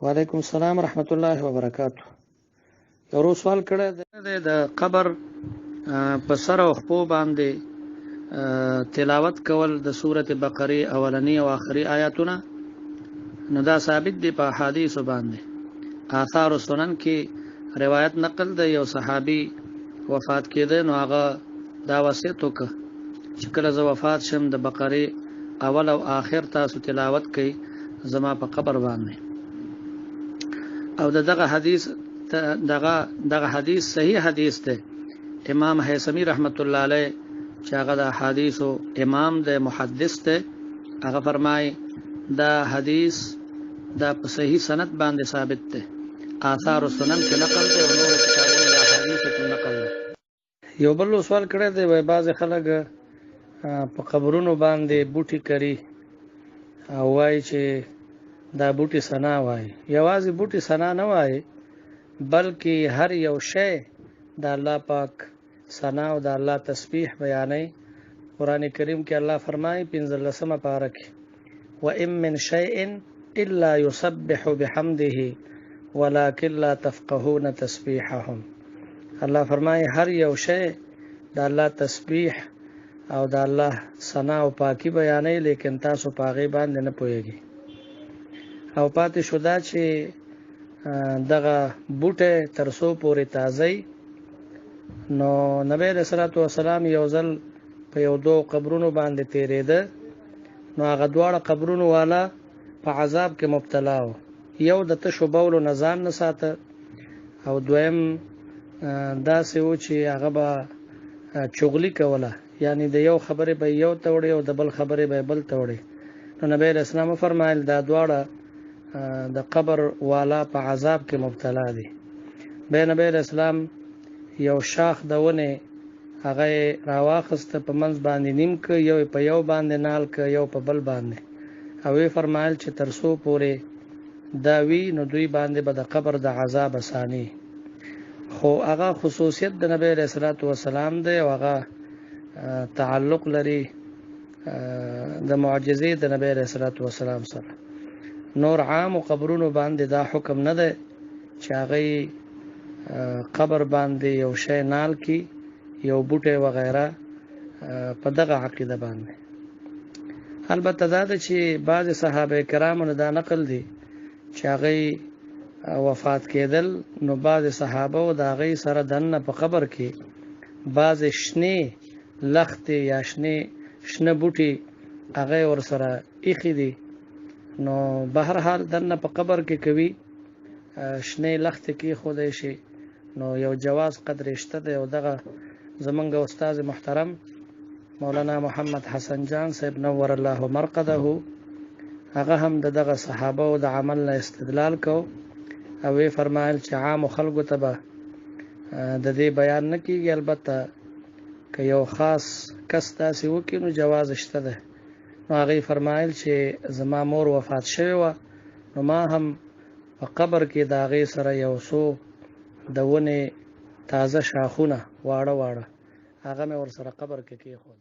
وعلیکم السلام ورحمۃ اللہ وبرکاتہ. یو سوال کړی دی د قبر په سر او خپو باندې تلاوت کول د سورته بقره اولنی او آخري آیاتونه، نو دا ثابت دی په حدیث باندې. آثار سنن کې روایت نقل دی یو صحابي وفات کېده، نو هغه دا وصیت وکړ چې کله زه وفات شم د بقره اول او آخر تاسو تلاوت کړئ زما په قبر باندې. او دغه حدیث صحیح حدیث ده. امام حیثمی رحمت الله علیه چې هغه د حدیثو امام ده، محدث ده، هغه فرمای دا حدیث دا په صحیح سند باندې ثابت ده. آثار سنن کې نقل ده او نور کتابونو د حدیث کې نقل ده. یو بل سوال کړی دی، وای بعض خلک په قبرونو باندې بوټي کری او وای چې دا بوټي سنا وای. یوازې بوټي سنا نه وای، بلکې هر یو شی د الله پاک سنا او د الله تسبیح بیانې. قران کریم کې الله فرمایي 15مه پاره کې وَإِن مِّن شَيْءٍ إِلَّا يُسَبِّحُ بِحَمْدِهِ وَلَكِنْ لَا تَفْقَهُونَ تَسْبِيحَهُم. الله فرمایي هر یو شی د الله تسبیح او د الله ثنا او پاکي بیانې، لیکن تاسو پاغي باندې نه پوهیږئ. او پاتې شو دا چې دغه بوټه ترسو پورې تازه، نو نبی رسول الله والسلام یو ځل په یو دو قبرونو باندې تیرېده، نو هغه دواړه قبرونو والا په عذاب کې مبتلا و. یو د تشو بولو نه ځان نه ساته، او دویم داسې و چې هغه به چغلي کوله، یعنی د یو خبرې به یو توړي او د بل خبرې به بل توړي. نو نبی رسول الله فرمایل دا دواړه د قبر والا په عذاب کې مبتلا دي. به نبی رسول الله یو شاخ د ونه هغه راواخسته، په منځ باندې نیم ک، یو په یو باندې نال ک، یو په بل باندې، او وی فرمایل چې ترسو پورې دا وی نو دوی باندې به د قبر د عذاب اسانی. خو هغه خصوصیت د نبی رسول الله والسلام دی، او هغه تعلق لري د معجزې د نبی رسول الله والسلام سره. نور عام قبرونو باندې دا حکم نه ده چې هغه قبر باندې یو شی نال کی، یو بوټه وغیرہ، په دغه عقیده باندې. البته دا ده چې بعض صحابه کرامو نه دا نقل دي چې هغه وفات کېدل، نو بعض صحابه او د هغه سره دنه په قبر کې بعض شنه لخت یا شنه بوټي هغه ور سره ایخي دي. نو بهر حال دنه په قبر کې کوي شنه لخت کې خدای شي، نو یو جواز قدر شته دی. او دغه زمونږ استاد محترم مولانا محمد حسن جان صاحب نور الله مرقده، هغه هم دغه صحابه او د عمل نه استدلال کو، او وی فرمایل چې عام خلکو ته به د دې بیان نه کیږي، البته که یو خاص کس تاسې وکړي نو جواز شته ده. نو هغه فرمایل چې زما مور وفات شوی و، نو ما هم په قبر کې د هغې سره یو څو د ونې تازه شاخونه واړه واړه هغه مې ورسره قبر کې کېښود.